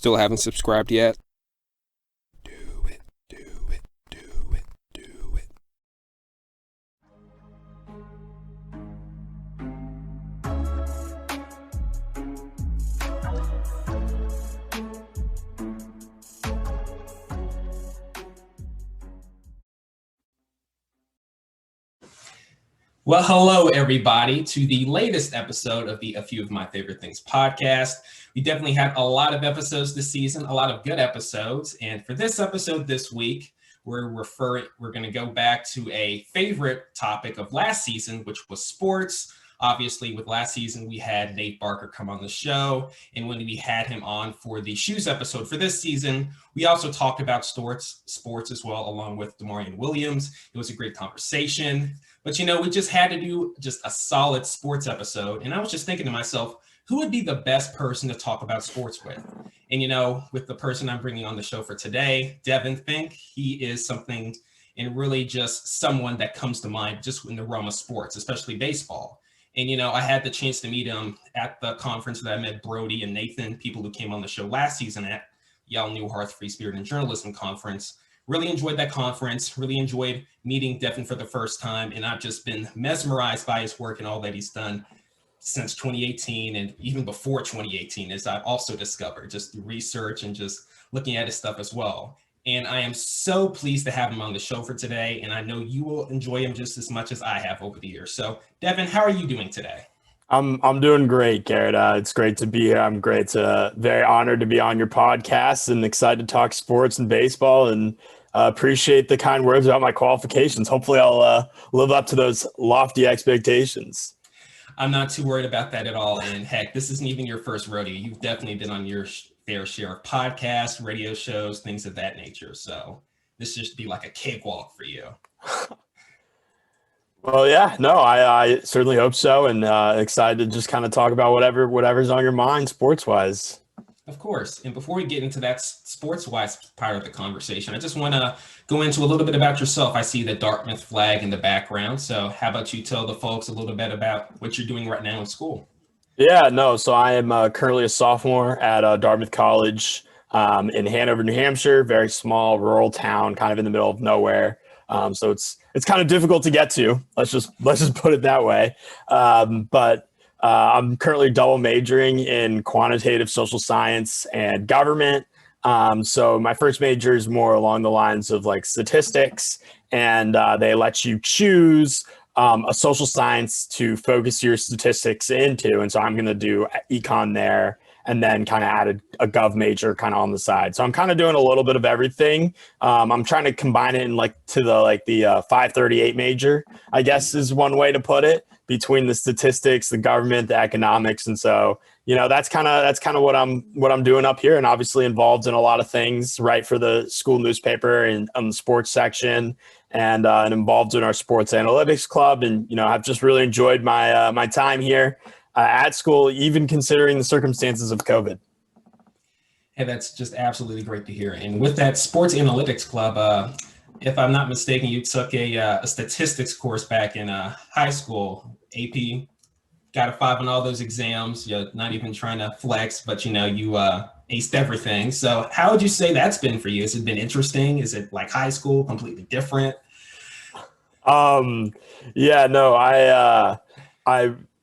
Still haven't subscribed yet? Do it, do it, do it, do it. Well, hello, everybody, to the latest episode of the A Few of My Favorite Things podcast. We definitely had a lot of episodes this season, a lot of good episodes. And for this episode this week, we're going to go back to a favorite topic of last season, which was sports. Obviously, with last season, we had Nate Barker come on the show. And when we had him on for the shoes episode for this season, we also talked about sports as well, along with DeMarion Williams. It was a great conversation. But, we just had to do just a solid sports episode. And I was just thinking to myself, who would be the best person to talk about sports with? And, with the person I'm bringing on the show for today, Devan Fink, he is something and really just someone that comes to mind just in the realm of sports, especially baseball. And, I had the chance to meet him at the conference that I met Brody and Nathan, people who came on the show last season at Yale Newharth Free Spirit and Journalism Conference. Really enjoyed that conference, really enjoyed meeting Devan for the first time. And I've just been mesmerized by his work and all that he's done since 2018 and even before 2018, as I've also discovered, just through research and just looking at his stuff as well. And I am so pleased to have him on the show for today. And I know you will enjoy him just as much as I have over the years. So Devan, how are you doing today? I'm doing great, Garrett. It's great to be here. I'm very honored to be on your podcast and excited to talk sports and baseball, and appreciate the kind words about my qualifications. Hopefully I'll live up to those lofty expectations. I'm not too worried about that at all. And heck, this isn't even your first rodeo. You've definitely been on your fair share of podcasts, radio shows, things of that nature. So this should be like a cakewalk for you. Well, yeah, no, I certainly hope so, and excited to just kind of talk about whatever's on your mind sports-wise. Of course. And before we get into that sports-wise part of the conversation, I just want to go into a little bit about yourself. I see the Dartmouth flag in the background. So how about you tell the folks a little bit about what you're doing right now in school? Yeah, no, so I am currently a sophomore at Dartmouth College in Hanover, New Hampshire, very small rural town, kind of in the middle of nowhere. So it's kind of difficult to get to. Let's just put it that way. But I'm currently double majoring in quantitative social science and government. So my first major is more along the lines of like statistics, and they let you choose a social science to focus your statistics into. And so I'm going to do econ there, and then kind of added a gov major kind of on the side. So I'm kind of doing a little bit of everything. I'm trying to combine it in the 538 major, I guess is one way to put it, between the statistics, the government, the economics. And so, that's kind of what I'm doing up here, and obviously involved in a lot of things, right, for the school newspaper and on the sports section, and involved in our sports analytics club. And, I've just really enjoyed my time here at school, even considering the circumstances of COVID. Hey, that's just absolutely great to hear. And with that sports analytics club, if I'm not mistaken, you took a statistics course back in high school. AP, got a 5 on all those exams. You're not even trying to flex, but you aced everything. So how would you say that's been for you? Has it been interesting? Is it like high school, completely different? Yeah, no,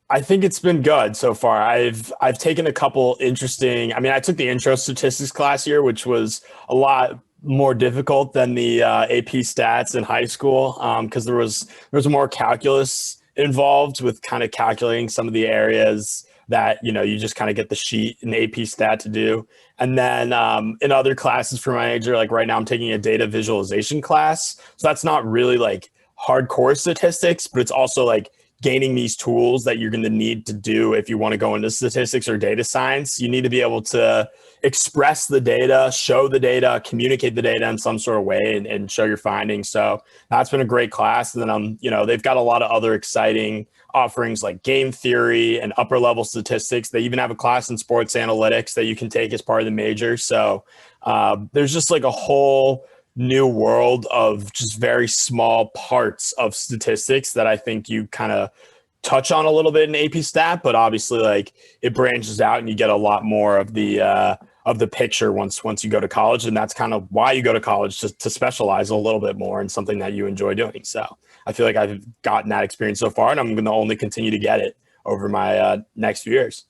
I think it's been good so far. I've taken a couple interesting. I took the intro statistics class here, which was a lot more difficult than the AP stats in high school, because there was more calculus involved with kind of calculating some of the areas that you just kind of get the sheet in AP stat to do. And then in other classes for my major, like right now I'm taking a data visualization class, so that's not really like hardcore statistics, but it's also like gaining these tools that you're going to need to do if you want to go into statistics or data science. You need to be able to express the data, show the data, communicate the data in some sort of way, and show your findings. So that's been a great class. And then they've got a lot of other exciting offerings like game theory and upper level statistics. They even have a class in sports analytics that you can take as part of the major. So there's just like a whole new world of just very small parts of statistics that I think you kind of touch on a little bit in AP Stat, but obviously like it branches out and you get a lot more of the of the picture once you go to college. And that's kind of why you go to college, just to specialize a little bit more in something that you enjoy doing. So I feel like I've gotten that experience so far, and I'm going to only continue to get it over my next few years.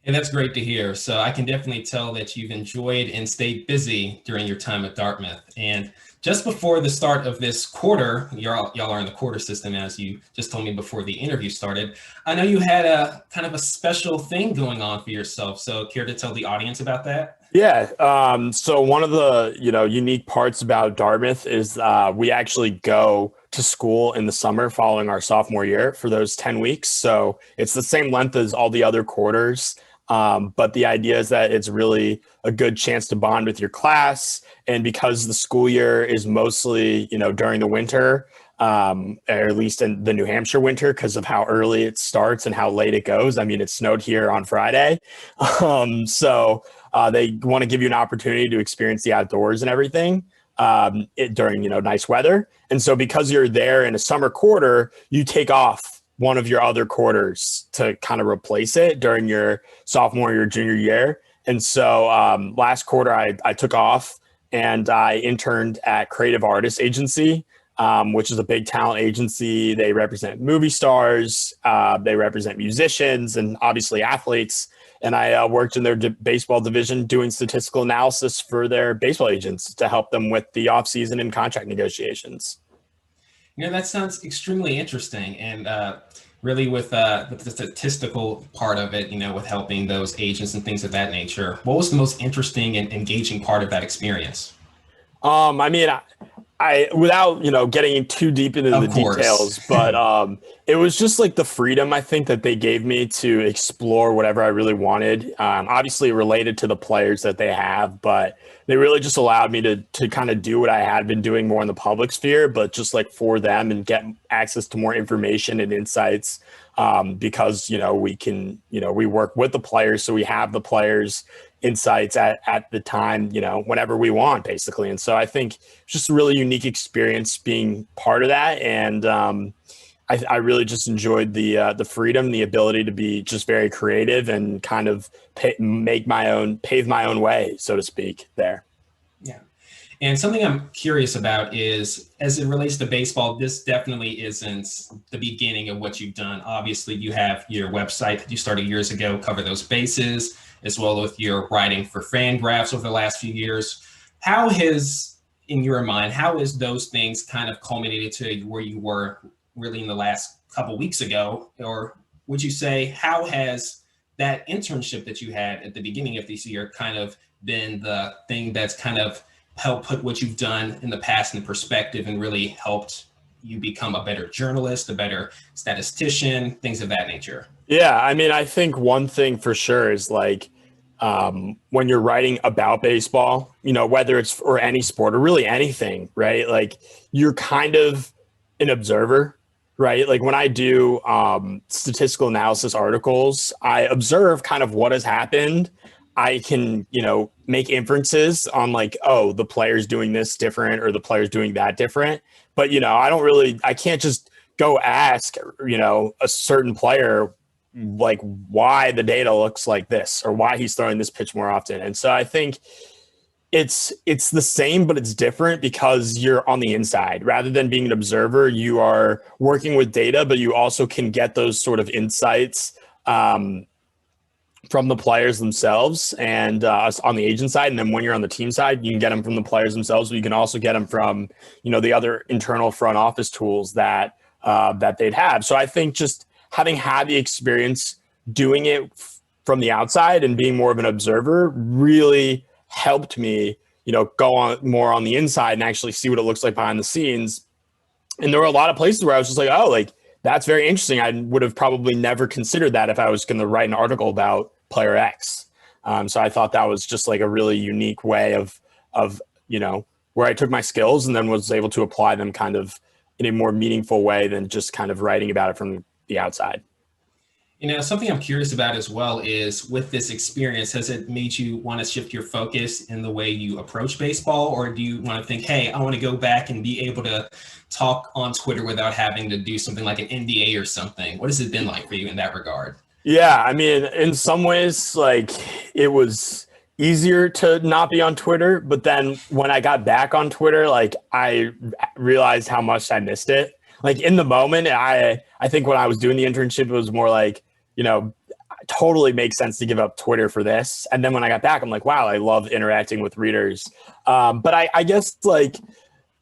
And that's great to hear. So I can definitely tell that you've enjoyed and stayed busy during your time at Dartmouth. And just before the start of this quarter, y'all are in the quarter system, as you just told me before the interview started. I know you had a kind of a special thing going on for yourself. So care to tell the audience about that? Yeah. So one of the, unique parts about Dartmouth is we actually go to school in the summer following our sophomore year for those 10 weeks. So it's the same length as all the other quarters. But the idea is that it's really a good chance to bond with your class. And because the school year is mostly, during the winter, or at least in the New Hampshire winter, because of how early it starts and how late it goes. I mean, it snowed here on Friday. So they want to give you an opportunity to experience the outdoors and everything during, nice weather. And so because you're there in a summer quarter, you take off one of your other quarters to kind of replace it during your sophomore or junior year. And so last quarter I took off and I interned at Creative Artists Agency, which is a big talent agency. They represent movie stars, they represent musicians, and obviously athletes. And I worked in their baseball division doing statistical analysis for their baseball agents to help them with the offseason and contract negotiations. That sounds extremely interesting. And really with the statistical part of it, with helping those agents and things of that nature, what was the most interesting and engaging part of that experience? I without, getting too deep into the details, but it was just like the freedom, I think, that they gave me to explore whatever I really wanted. Obviously related to the players that they have, but they really just allowed me to kind of do what I had been doing more in the public sphere, but just like for them, and get access to more information and insights because, we can, we work with the players. So we have the players' insights at the time, whenever we want, basically. And so I think it's just a really unique experience being part of that. And I really just enjoyed the freedom, the ability to be just very creative and kind of pave my own way, so to speak, there. Yeah. And something I'm curious about is, as it relates to baseball, this definitely isn't the beginning of what you've done. Obviously, you have your website that you started years ago, Cover Those Bases, as well with your writing for FanGraphs over the last few years. In your mind, how has those things kind of culminated to where you were really in the last couple weeks ago? Or would you say, how has that internship that you had at the beginning of this year kind of been the thing that's kind of helped put what you've done in the past in perspective and really helped you become a better journalist, a better statistician, things of that nature? Yeah, I think one thing for sure is like when you're writing about baseball, whether it's for any sport or really anything, right? Like you're kind of an observer, right? Like when I do statistical analysis articles, I observe kind of what has happened. I can, make inferences on like, oh, the player's doing this different or the player's doing that different. But, I can't just go ask, a certain player like why the data looks like this or why he's throwing this pitch more often. And so I think it's the same, but it's different because you're on the inside. Rather than being an observer, you are working with data, but you also can get those sort of insights from the players themselves and us on the agent side. And then when you're on the team side, you can get them from the players themselves, but you can also get them from, the other internal front office tools that they'd have. So I think just having had the experience doing it from the outside and being more of an observer really helped me, go on more on the inside and actually see what it looks like behind the scenes. And there were a lot of places where I was just like, oh, like that's very interesting. I would have probably never considered that if I was going to write an article about player X. So I thought that was just like a really unique way of where I took my skills and then was able to apply them kind of in a more meaningful way than just kind of writing about it from the outside. Something I'm curious about as well is, with this experience, has it made you want to shift your focus in the way you approach baseball? Or do you want to think, hey, I want to go back and be able to talk on Twitter without having to do something like an NDA or something? What has it been like for you in that regard? Yeah, in some ways, like it was easier to not be on Twitter. But then when I got back on Twitter, like I realized how much I missed it. Like in the moment, I think when I was doing the internship, it was more like, totally makes sense to give up Twitter for this. And then when I got back, I'm like, wow, I love interacting with readers. But I guess like,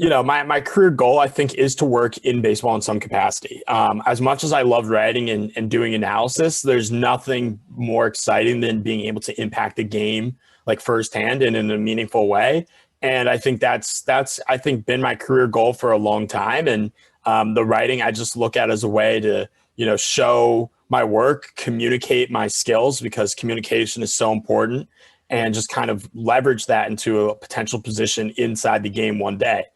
my career goal, I think, is to work in baseball in some capacity. As much as I love writing and doing analysis, there's nothing more exciting than being able to impact the game like firsthand and in a meaningful way. And I think that's I think been my career goal for a long time. And the writing I just look at as a way to, show my work, communicate my skills, because communication is so important, and just kind of leverage that into a potential position inside the game one day.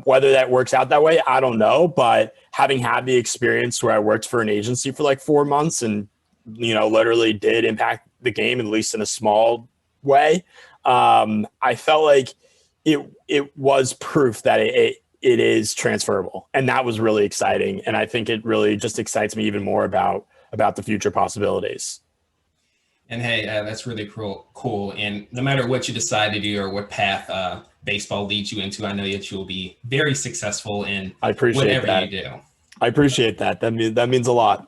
Whether that works out that way, I don't know. But having had the experience where I worked for an agency for like 4 months and, literally did impact the game, at least in a small way, I felt like it was proof that it is transferable. And that was really exciting. And I think it really just excites me even more about the future possibilities. And hey, that's really cool. And no matter what you decide to do or what path baseball leads you into, I know that you'll be very successful in whatever you do. I appreciate that. That means a lot.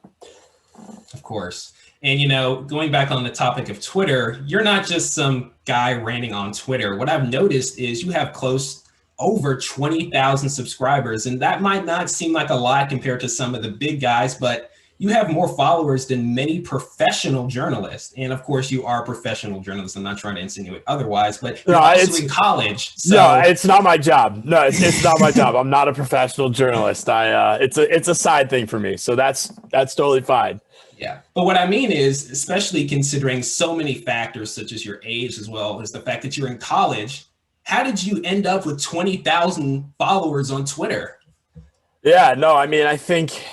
Of course. And, going back on the topic of Twitter, you're not just some guy ranting on Twitter. What I've noticed is you have over 20,000 subscribers, and that might not seem like a lot compared to some of the big guys, but you have more followers than many professional journalists. And of course, you are a professional journalist. I'm not trying to insinuate otherwise, but you're also in college. So. No, it's not my job. No, it's not my job. I'm not a professional journalist. It's a side thing for me. So that's totally fine. Yeah. But what I mean is, especially considering so many factors, such as your age, as well as the fact that you're in college, how did you end up with 20,000 followers on Twitter? Yeah, no, I mean, I think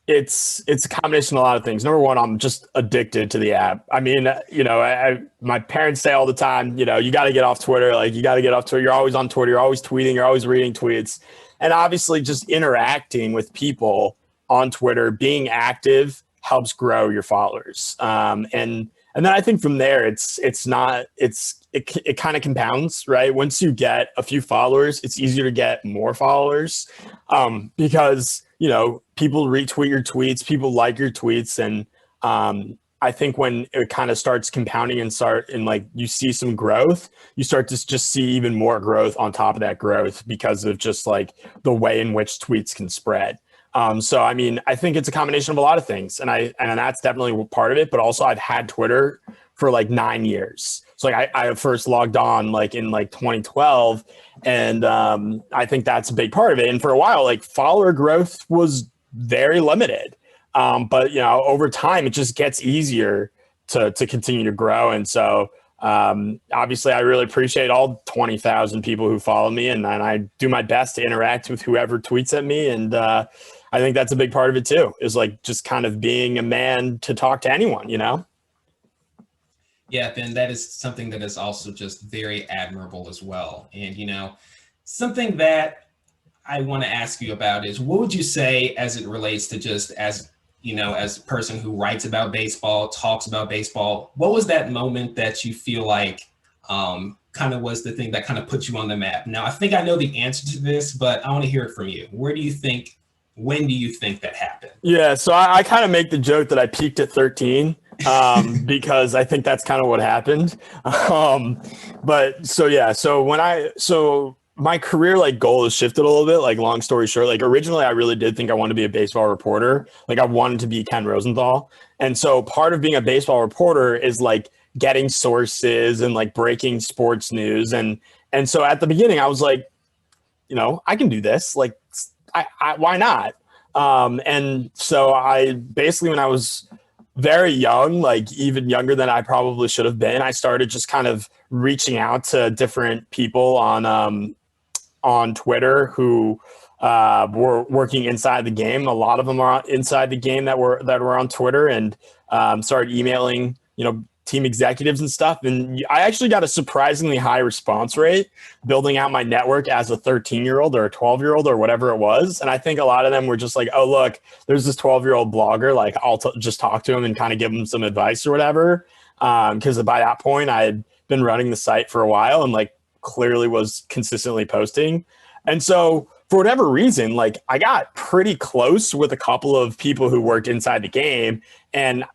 it's a combination of a lot of things. Number one, I'm just addicted to the app. I mean, my parents say all the time, you got to get off Twitter. Like, you got to get off Twitter. You're always on Twitter. You're always tweeting. You're always reading tweets. And obviously just interacting with people on Twitter, being active helps grow your followers. And then I think from there, it kind of compounds, right? Once you get a few followers, it's easier to get more followers because, people retweet your tweets, people like your tweets. And I think when it kind of starts compounding and like you see some growth, you start to just see even more growth on top of that growth because of just like the way in which tweets can spread. So, I mean, I think it's a combination of a lot of things, and that's definitely part of it. But also, I've had Twitter for like 9 years. So, like, I first logged on like in like 2012, and I think that's a big part of it. And for a while, like, follower growth was very limited, but over time, it just gets easier to continue to grow. And so, obviously, I really appreciate all 20,000 people who follow me, and I do my best to interact with whoever tweets at me. And I think that's a big part of it too, is like just kind of being a man to talk to anyone, Yeah, Ben, that is something that is also just very admirable as well. And, something that I want to ask you about is, what would you say as it relates to just as a person who writes about baseball, talks about baseball, what was that moment that you feel like kind of was the thing that kind of put you on the map? Now, I think I know the answer to this, but I want to hear it from you. When do you think that happened? Yeah, so I kind of make the joke that I peaked at 13 because I think that's kind of what happened. So my career like goal has shifted a little bit. Like, long story short, like originally I really did think I wanted to be a baseball reporter. Like, I wanted to be Ken Rosenthal. And so part of being a baseball reporter is like getting sources and like breaking sports news. And so at the beginning I was like, I can do this. Like, why not? And so I basically, when I was very young, like even younger than I probably should have been, I started just kind of reaching out to different people on Twitter who were working inside the game. A lot of them are inside the game that were on Twitter, and started emailing, team executives and stuff. And I actually got a surprisingly high response rate building out my network as a 13-year-old or a 12-year-old or whatever it was. And I think a lot of them were just like, oh, look, there's this 12-year-old blogger. Like, I'll just talk to him and kind of give him some advice or whatever. Because by that point I had been running the site for a while and like clearly was consistently posting. And so for whatever reason, like I got pretty close with a couple of people who worked inside the game. And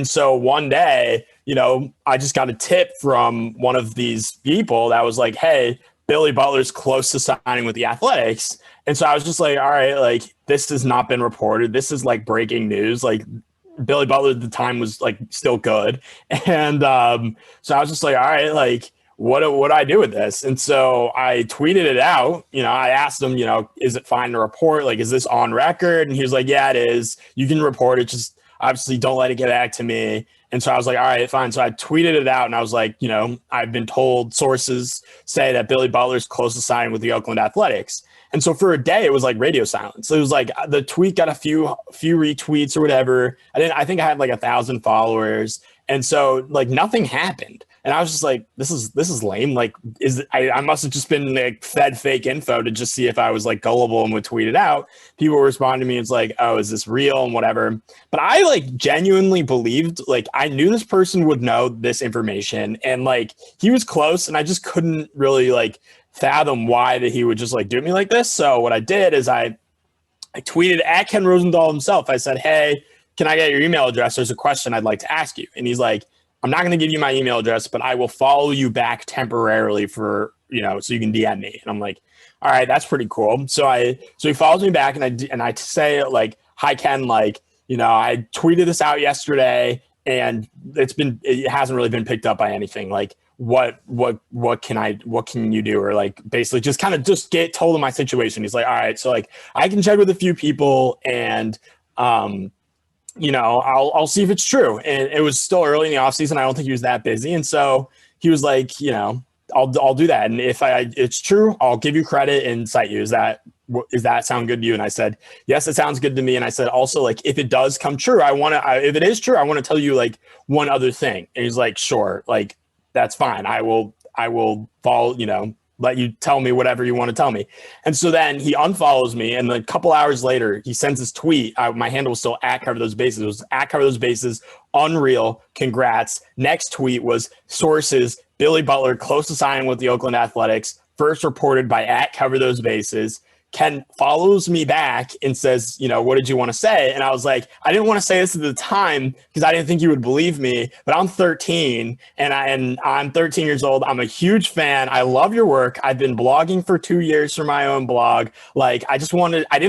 so one day, you know, I just got a tip from one of these people that was like, hey, Billy Butler's close to signing with the Athletics. And so I was just like, all right, like this has not been reported. This is like breaking news. Like Billy Butler at the time was like still good. And so I was just like, all right, like what do I do with this? And so I tweeted it out. You know, I asked him, you know, is it fine to report? Like, is this on record? And he was like, yeah, it is. You can report it. Just obviously don't let it get back to me. And so I was like, all right, fine. So I tweeted it out and I was like, you know, I've been told sources say that Billy Butler's close to signing with the Oakland Athletics. And so for a day, it was like radio silence. So it was like the tweet got a few retweets or whatever. I think I had like 1,000 followers. And so like nothing happened. And I was just like, this is lame. Like, I must have just been like fed fake info to just see if I was like gullible and would tweet it out. People were responding to me. It's like, oh, is this real and whatever. But I like genuinely believed, like I knew this person would know this information and like he was close and I just couldn't really like fathom why that he would just like do me like this. So what I did is I tweeted at Ken Rosenthal himself. I said, hey, can I get your email address? There's a question I'd like to ask you. And he's like, I'm not going to give you my email address, but I will follow you back temporarily for, you know, so you can DM me. And I'm like, all right, that's pretty cool. So he follows me back and I say like, hi Ken, like, you know, I tweeted this out yesterday and it hasn't really been picked up by anything. Like what can you do? Or like basically just kind of just get told him my situation. He's like, all right, so like I can check with a few people and, you know, I'll see if it's true. And it was still early in the off season. I don't think he was that busy. And so he was like, you know, I'll do that. And if it's true, I'll give you credit and cite you. Does that sound good to you? And I said, yes, it sounds good to me. And I said, also like, if it does come true, if it is true, I want to tell you like one other thing. And he's like, sure. Like, that's fine. I will follow, you know, let you tell me whatever you want to tell me. And so then he unfollows me. And a couple hours later, he sends his tweet. My handle was still at Cover Those Bases. It was at Cover Those Bases. Unreal. Congrats. Next tweet was sources, Billy Butler close to signing with the Oakland Athletics. First reported by at Cover Those Bases. Ken follows me back and says, you know, what did you want to say? And I was like, I didn't want to say this at the time because I didn't think you would believe me, but I'm 13 and I'm 13 years old. I'm a huge fan. I love your work. I've been blogging for 2 years for my own blog. Like, I didn't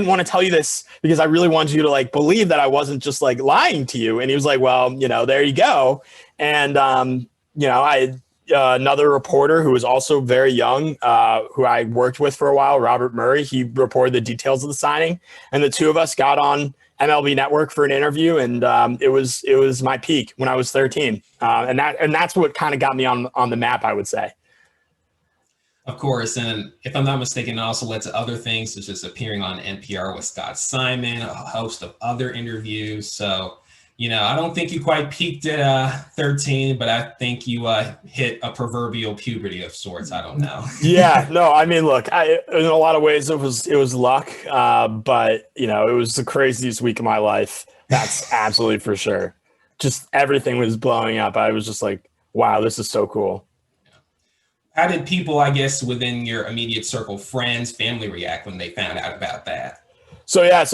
want to tell you this because I really wanted you to like believe that I wasn't just like lying to you. And he was like, well, you know, there you go. And, you know, another reporter who was also very young, who I worked with for a while, Robert Murray, he reported the details of the signing. And the two of us got on MLB Network for an interview. And it was my peak when I was 13. And that's what kind of got me on the map, I would say. Of course. And if I'm not mistaken, it also led to other things, such as appearing on NPR with Scott Simon, a host of other interviews. So, you know, I don't think you quite peaked at 13, but I think you hit a proverbial puberty of sorts. I don't know. Yeah, no, I mean, look, in a lot of ways it was luck, but you know, it was the craziest week of my life. That's absolutely for sure. Just everything was blowing up. I was just like, wow, this is so cool. How did people, I guess, within your immediate circle, friends, family react when they found out about that? So yeah,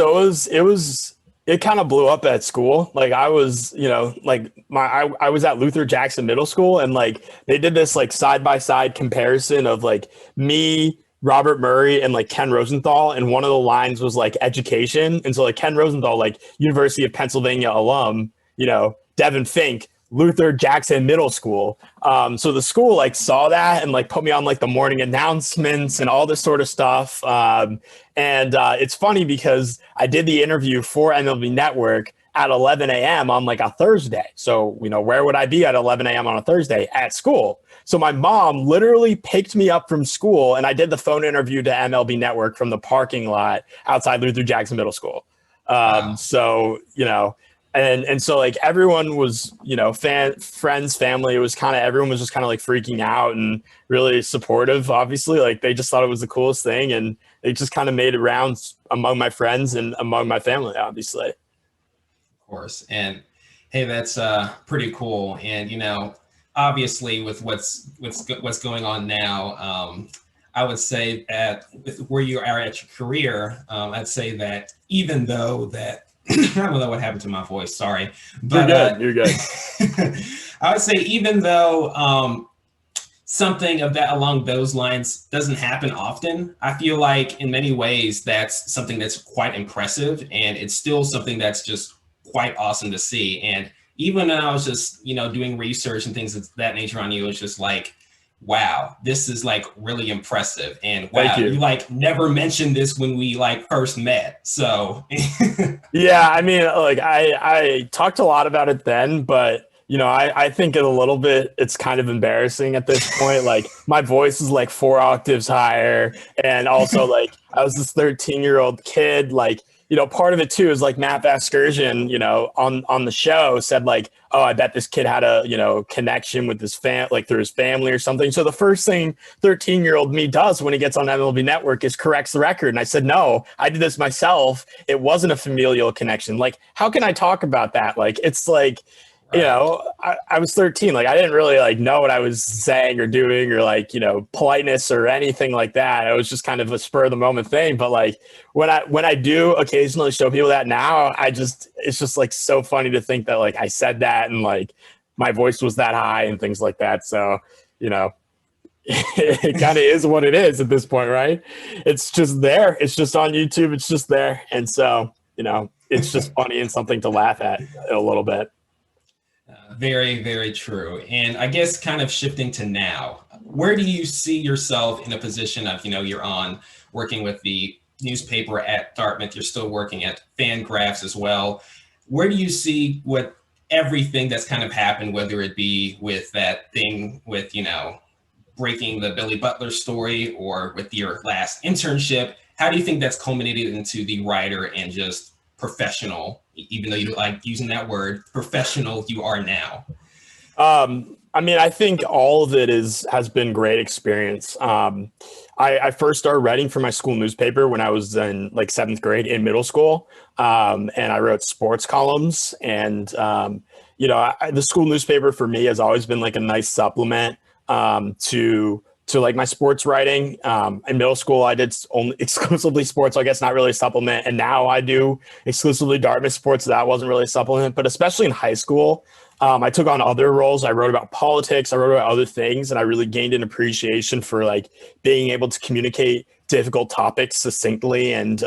it kind of blew up at school. Like I was, you know, like I was at Luther Jackson Middle School and like they did this like side-by-side comparison of like me, Robert Murray, and like Ken Rosenthal. And one of the lines was like education. And so like Ken Rosenthal, like University of Pennsylvania alum, you know, Devan Fink, Luther Jackson Middle School. So the school like saw that and like put me on like the morning announcements and all this sort of stuff. And it's funny because I did the interview for MLB Network at 11 a.m. on like a Thursday. So, you know, where would I be at 11 a.m. on a Thursday? At school. So my mom literally picked me up from school and I did the phone interview to MLB Network from the parking lot outside Luther Jackson Middle School. Wow. So, you know, and so like everyone was, you know, friends, family, it was kind of, everyone was just kind of like freaking out and really supportive. Obviously, like they just thought it was the coolest thing and it just kind of made it rounds among my friends and among my family, obviously. Of course. And hey, that's pretty cool. And, you know, obviously with what's going on now, I would say that with where you are at your career, I'd say that even though that I don't know what happened to my voice, sorry, but You're good. I would say even though something of that along those lines doesn't happen often, I feel like in many ways that's something that's quite impressive, and it's still something that's just quite awesome to see. And even when I was just, doing research and things of that nature on you, it's just like, wow, this is like really impressive. And wow, you like never mentioned this when we like first met. So yeah, I mean, like I talked a lot about it then, but I think it a little bit, it's kind of embarrassing at this point. Like my voice is like 4 octaves higher. And also like I was this 13-year-old kid, like, part of it too is like Matt Vasgersian, on the show said like, oh, I bet this kid had a, connection with his like through his family or something. So the first thing 13-year-old me does when he gets on MLB Network is corrects the record. And I said, no, I did this myself. It wasn't a familial connection. Like, how can I talk about that? Like, it's like, I was 13. Like, I didn't really like know what I was saying or doing or like, politeness or anything like that. It was just kind of a spur of the moment thing. But like when I do occasionally show people that now, it's just like so funny to think that like I said that and like my voice was that high and things like that. So, it kind of is what it is at this point, right? It's just there. It's just on YouTube. It's just there. And so, it's just funny and something to laugh at a little bit. Very, very true. And I guess kind of shifting to now, where do you see yourself in a position of, you're on working with the newspaper at Dartmouth, you're still working at FanGraphs as well. Where do you see what everything that's kind of happened, whether it be with that thing with, breaking the Billy Butler story or with your last internship, how do you think that's culminated into the writer and just professional, even though you don't like using that word, professional you are now? I mean, I think all of it has been great experience. I first started writing for my school newspaper when I was in like 7th grade in middle school. And I wrote sports columns and, the school newspaper for me has always been like a nice supplement to like my sports writing. In middle school, I did only exclusively sports, so I guess not really a supplement. And now I do exclusively Dartmouth sports. So that wasn't really a supplement, but especially in high school, I took on other roles. I wrote about politics. I wrote about other things, and I really gained an appreciation for like being able to communicate difficult topics succinctly and,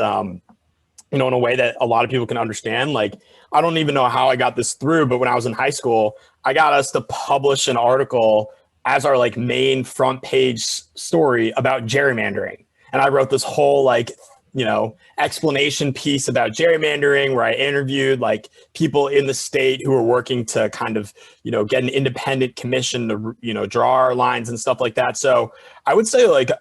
in a way that a lot of people can understand. Like, I don't even know how I got this through, but when I was in high school, I got us to publish an article as our like main front page story about gerrymandering. And I wrote this whole like, explanation piece about gerrymandering where I interviewed like people in the state who were working to kind of, get an independent commission to, draw our lines and stuff like that. So I would say like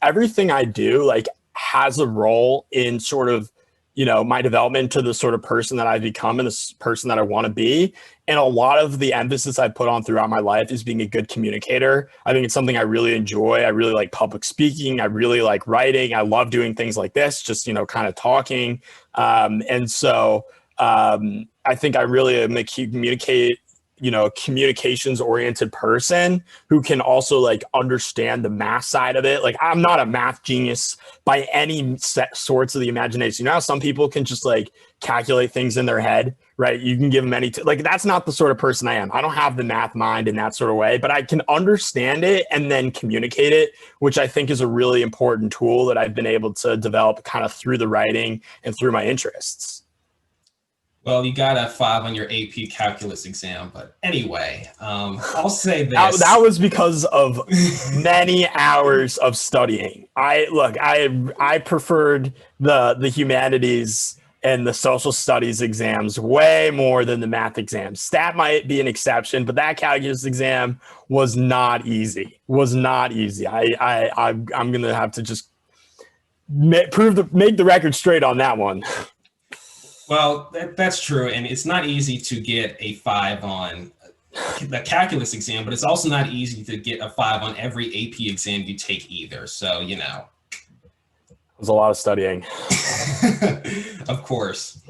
everything I do like has a role in sort of, my development to the sort of person that I've become and this person that I want to be. And a lot of the emphasis I put on throughout my life is being a good communicator. I think it's something I really enjoy. I really like public speaking. I really like writing. I love doing things like this, just, kind of talking. And so I think I really am a communications oriented person who can also like understand the math side of it. Like, I'm not a math genius by any sorts of the imagination. How some people can just like calculate things in their head, right? You can give them like, that's not the sort of person I am. I don't have the math mind in that sort of way, but I can understand it and then communicate it, which I think is a really important tool that I've been able to develop kind of through the writing and through my interests. Well, you got a 5 on your AP calculus exam, but anyway, I'll say this. That was because of many hours of studying. I preferred the humanities and the social studies exams way more than the math exams. Stat might be an exception, but that calculus exam was not easy. I'm going to have to just make the record straight on that one. Well, that's true. And it's not easy to get a 5 on the calculus exam, but it's also not easy to get a 5 on every AP exam you take either. So, It was a lot of studying. Of course.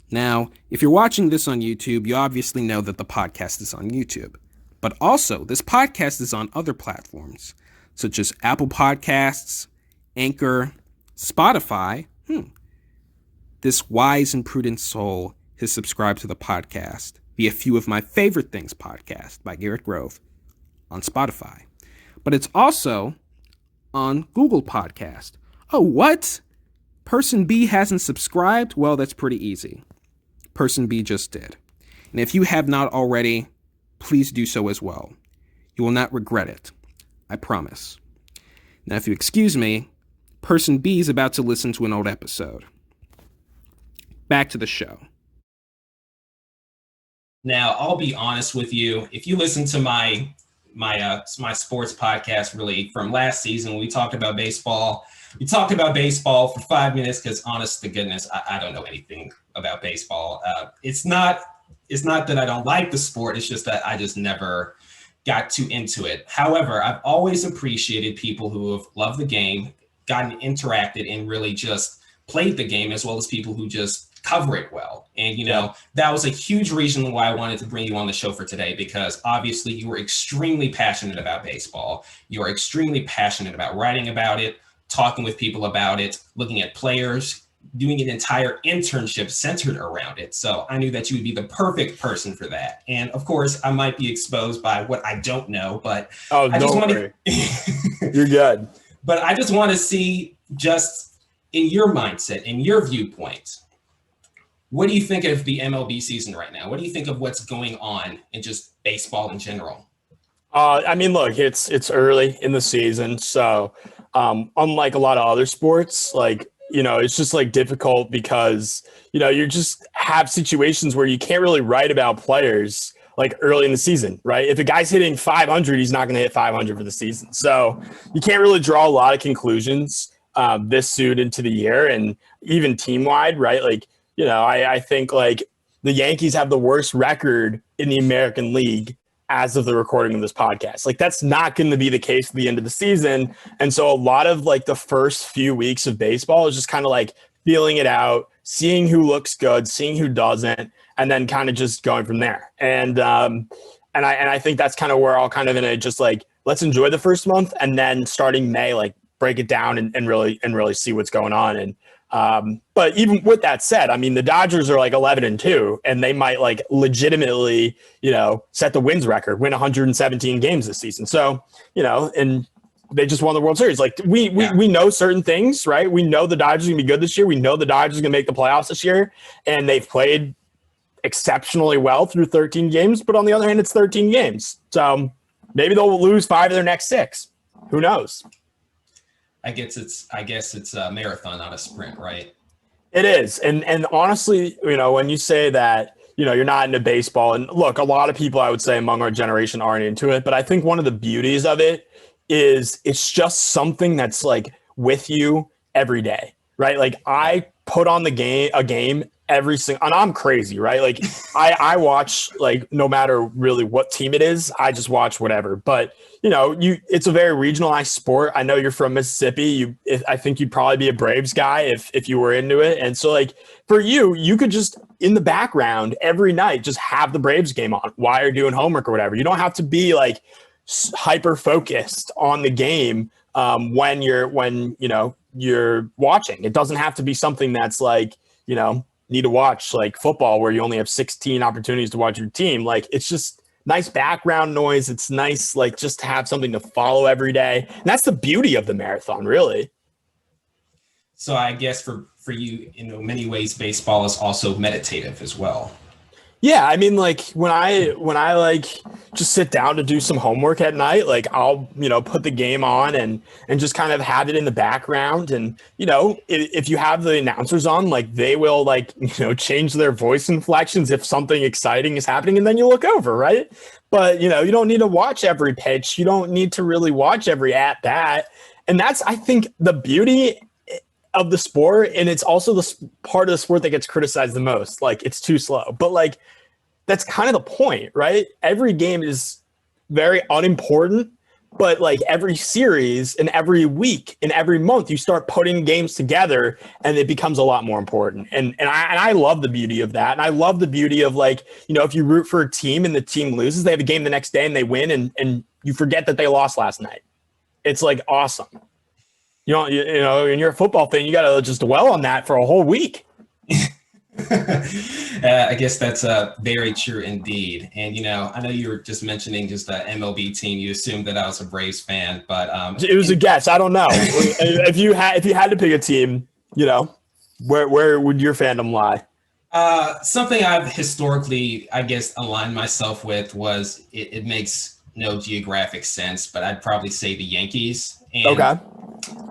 Now, if you're watching this on YouTube, you obviously know that the podcast is on YouTube. But also, this podcast is on other platforms, such as Apple Podcasts, Anchor, Spotify. This wise and prudent soul has subscribed to the podcast via A Few of My Favorite Things podcast by Garrett Grove on Spotify. But it's also on Google Podcast. Oh, what? Person B hasn't subscribed? Well, that's pretty easy. Person B just did. And if you have not already, please do so as well. You will not regret it. I promise. Now, if you excuse me, Person B is about to listen to an old episode. Back to the show. Now, I'll be honest with you. If you listen to my sports podcast, really from last season, we talked about baseball. We talked about baseball for 5 minutes because, honest to goodness, I don't know anything about baseball. It's not that I don't like the sport. It's just that I just never got too into it. However, I've always appreciated people who have loved the game, gotten interacted, and really just played the game, as well as people who just cover it well. And, that was a huge reason why I wanted to bring you on the show for today, because obviously you were extremely passionate about baseball. You are extremely passionate about writing about it, talking with people about it, looking at players, doing an entire internship centered around it. So I knew that you would be the perfect person for that. And of course, I might be exposed by what I don't know, but don't worry. You're good. But I just want to see, just in your mindset, in your viewpoint, what do you think of the MLB season right now? What do you think of what's going on in just baseball in general? Look, it's early in the season. So unlike a lot of other sports, it's just difficult because, you just have situations where you can't really write about players early in the season, right? If a guy's hitting 500, he's not going to hit 500 for the season. So you can't really draw a lot of conclusions this soon into the year, and even team wide, right? I think the Yankees have the worst record in the American League as of the recording of this podcast. That's not going to be the case at the end of the season. And so a lot of the first few weeks of baseball is just kind of feeling it out, seeing who looks good, seeing who doesn't, and then kind of just going from there. And I think that's kind of where I'll kind of in a just let's enjoy the first month, and then starting May, break it down and really see what's going on. And but even with that said, the Dodgers are 11-2, and they might legitimately, set the wins record, win 117 games this season. So, and they just won the World Series. We know certain things, right? We know the Dodgers are gonna be good this year. We know the Dodgers are gonna make the playoffs this year, and they've played exceptionally well through 13 games. But on the other hand, it's 13 games. So maybe they'll lose 5 of their next 6. Who knows? I guess it's a marathon, not a sprint, right? It is. And honestly, when you say that, you're not into baseball, and look, a lot of people I would say among our generation aren't into it, but I think one of the beauties of it is it's just something that's with you every day, right? I put on a game every single, and I'm crazy, right? I watch no matter really what team it is, I just watch whatever. But it's a very regionalized sport. I know you're from Mississippi. I think you'd probably be a Braves guy if you were into it. And so for you could just in the background every night just have the Braves game on while you're doing homework or whatever. You don't have to be hyper focused on the game when you're watching. It doesn't have to be something that's need to watch football where you only have 16 opportunities to watch your team. It's just nice background noise. It's nice just to have something to follow every day. And that's the beauty of the marathon, really. So I guess for you, in many ways, baseball is also meditative as well. Yeah, when I just sit down to do some homework at night, I'll put the game on and just kind of have it in the background. And if you have the announcers on, they will change their voice inflections if something exciting is happening, and then you look over, right? But you don't need to watch every pitch. You don't need to really watch every at bat, and that's, I think, the beauty of the sport. And it's also the part of the sport that gets criticized the most. It's too slow, but that's kind of the point, right? Every game is very unimportant, But like every series and every week and every month, you start putting games together and it becomes a lot more important. And I love the beauty of that. And I love the beauty of like, if you root for a team and the team loses, they have a game the next day and they win and you forget that they lost last night. It's like awesome. And you're a football fan, you got to just dwell on that for a whole week. I guess that's very true indeed. And, I know you were just mentioning just the MLB team. You assumed that I was a Braves fan, but it was a guess. I don't know. if you had to pick a team, where would your fandom lie? Something I've historically, I guess, aligned myself with was it makes no geographic sense, but I'd probably say the Yankees. And okay.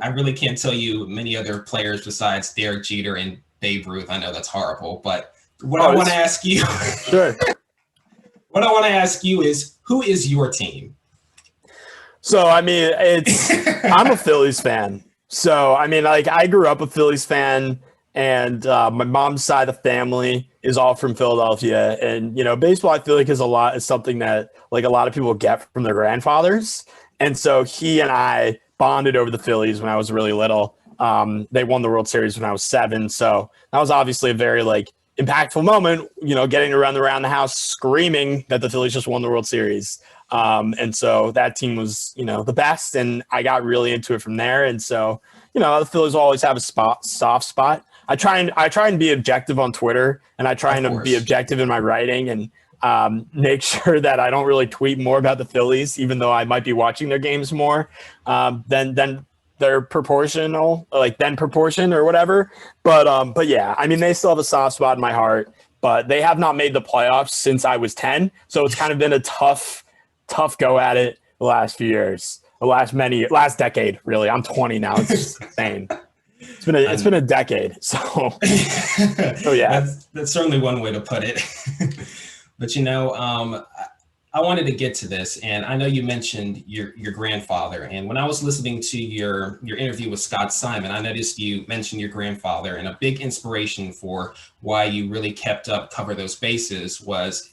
I really can't tell you many other players besides Derek Jeter and Babe Ruth. I know that's horrible, but what I want to ask you, sure. What I want to ask you is, who is your team? So, I mean, I'm a Phillies fan. So, I mean, like I grew up a Phillies fan and my mom's side of the family is all from Philadelphia. And, baseball, I feel like is something that like a lot of people get from their grandfathers. And so he and I bonded over the Phillies when I was really little. They won the World Series when I was 7. So that was obviously a very like impactful moment, getting to run around the house screaming that the Phillies just won the World Series. And so that team was, the best. And I got really into it from there. And so, the Phillies always have a soft spot. I try and be objective on Twitter and I try and be objective in my writing and make sure that I don't really tweet more about the Phillies, even though I might be watching their games more than they're proportion or whatever. But yeah, I mean, they still have a soft spot in my heart, but they have not made the playoffs since I was 10. So it's kind of been a tough go at it the last few years, last decade, really. I'm 20 now. It's just insane. It's been a decade. So, yeah, that's certainly one way to put it. But, I wanted to get to this, and I know you mentioned your grandfather. And when I was listening to your interview with Scott Simon, I noticed you mentioned your grandfather, and a big inspiration for why you really kept up Cover Those Bases was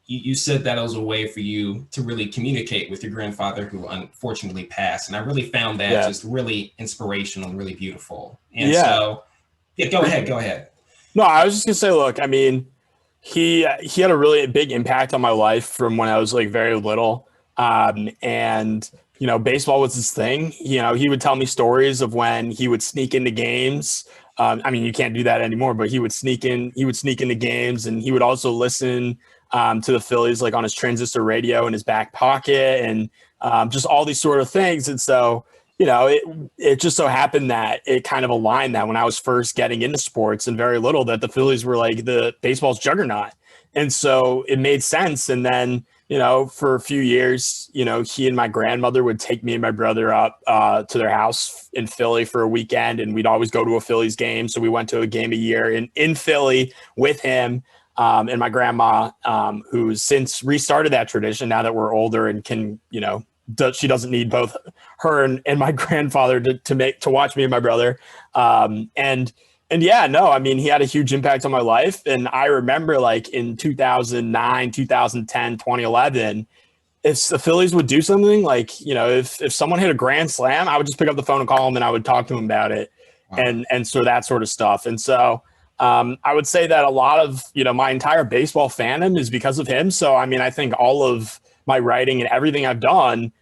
you said that it was a way for you to really communicate with your grandfather, who unfortunately passed. And I really found that just really inspirational and really beautiful. And so, go ahead. No, I was just gonna say, look, I mean, he had a really big impact on my life from when I was like very little. And, baseball was his thing. He would tell me stories of when he would sneak into games. I mean, you can't do that anymore, but he would sneak into games, and he would also listen to the Phillies like on his transistor radio in his back pocket and just all these sort of things. And so, it just so happened that it kind of aligned that when I was first getting into sports and very little, that the Phillies were like the baseball's juggernaut. And so it made sense. And then, for a few years, he and my grandmother would take me and my brother up to their house in Philly for a weekend. And we'd always go to a Phillies game. So we went to a game a year in Philly with him and my grandma, who's since restarted that tradition now that we're older and can, she doesn't need both her and my grandfather to watch me and my brother. And yeah, no, I mean, he had a huge impact on my life. And I remember like in 2009, 2010, 2011, if the Phillies would do something like, if someone hit a grand slam, I would just pick up the phone and call him and I would talk to him about it. Wow. And so that sort of stuff. And so I would say that a lot of, my entire baseball fandom is because of him. So, I mean, I think all of my writing and everything I've done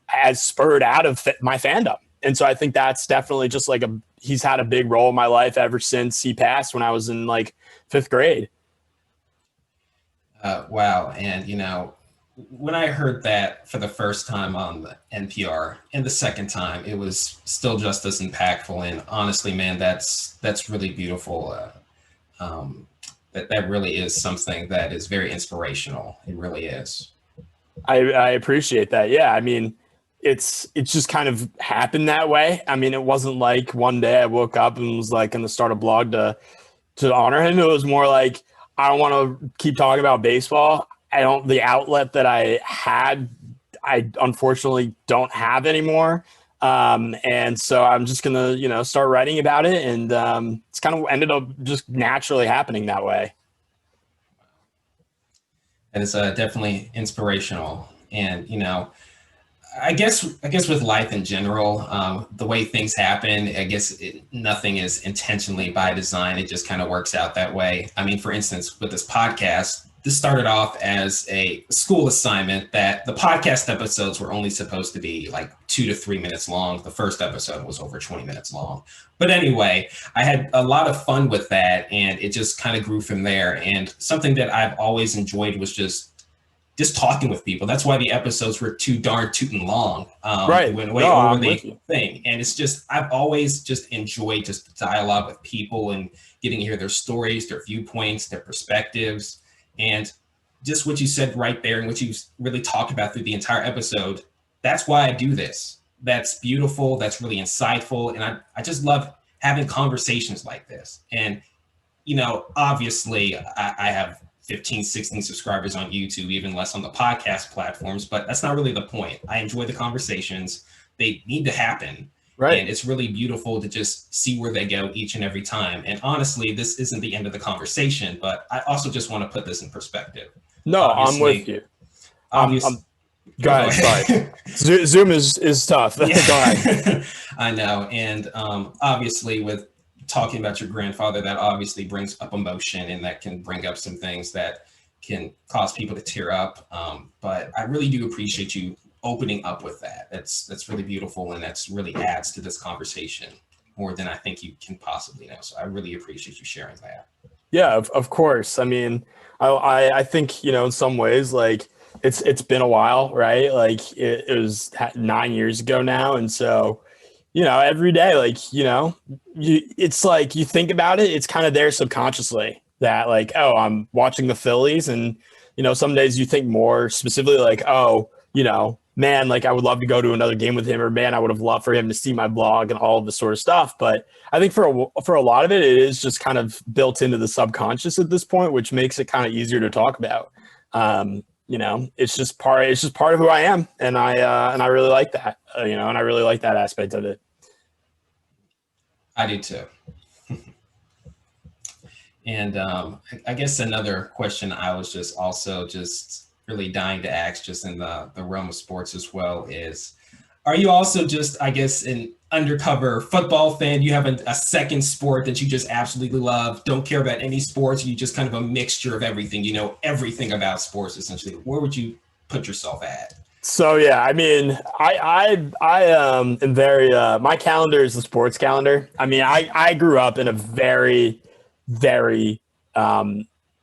has spurred out of my fandom. And so I think that's definitely just like he's had a big role in my life ever since he passed when I was in like 5th grade. Wow. And, when I heard that for the first time on the NPR and the second time, it was still just as impactful. And honestly, man, that's really beautiful. That really is something that is very inspirational. It really is. I appreciate that. Yeah. I mean, it's just kind of happened that way. I mean, it wasn't like one day I woke up and was like going to start a blog to honor him. It was more like, I don't want to keep talking about baseball. The outlet that I had, I unfortunately don't have anymore. And so I'm just going to, start writing about it. And it's kind of ended up just naturally happening that way. And it's definitely inspirational. And, I guess with life in general, the way things happen, I guess nothing is intentionally by design. It just kind of works out that way. I mean, for instance, with this podcast, this started off as a school assignment that the podcast episodes were only supposed to be like 2 to 3 minutes long. The first episode was over 20 minutes long. But anyway, I had a lot of fun with that, and it just kind of grew from there. And something that I've always enjoyed was just talking with people. That's why the episodes were too darn tootin' long. Right. Went way No, over I'm the with you. thing. And it's just, I've always just enjoyed just dialogue with people and getting to hear their stories, their viewpoints, their perspectives. And just what you said right there and what you really talked about through the entire episode, that's why I do this. That's beautiful. That's really insightful. And I just love having conversations like this. And, you know, obviously I have 15, 16 subscribers on YouTube, even less on the podcast platforms, but that's not really the point. I enjoy the conversations. They need to happen. Right. And it's really beautiful to just see where they go each and every time. And honestly, this isn't the end of the conversation, but I also just want to put this in perspective. No, Obviously, I'm with you. Obviously, Go ahead. Sorry. Zoom is tough. Go ahead. I know. And obviously with talking about your grandfather, that obviously brings up emotion, and that can bring up some things that can cause people to tear up. But I really do appreciate you opening up with that. That's really beautiful, and that's really adds to this conversation more than I think you can possibly know. So I really appreciate you sharing that. Yeah, of course. I mean, I think, you know, in some ways, like it's been a while, right? Like it was 9 years ago now. And so, you know, every day, like, you know, it's like you think about it, it's kind of there subconsciously that like, oh, I'm watching the Phillies. And, you know, some days you think more specifically like, oh, you know, man, like I would love to go to another game with him, or man, I would have loved for him to see my blog and all of this sort of stuff. But I think for a lot of it, it is just kind of built into the subconscious at this point, which makes it kind of easier to talk about. You know, it's just part of who I am. And I really like that, you know, and I really like that aspect of it. I do too. And I guess another question I was just also just really dying to ask, just in the realm of sports as well, is, are you also just, I guess, an undercover football fan? You have a second sport that you just absolutely love, don't care about any sports, you just kind of a mixture of everything, you know, everything about sports essentially. Where would you put yourself at? So yeah, I mean, I am very my calendar is the sports calendar. I mean, I grew up in a very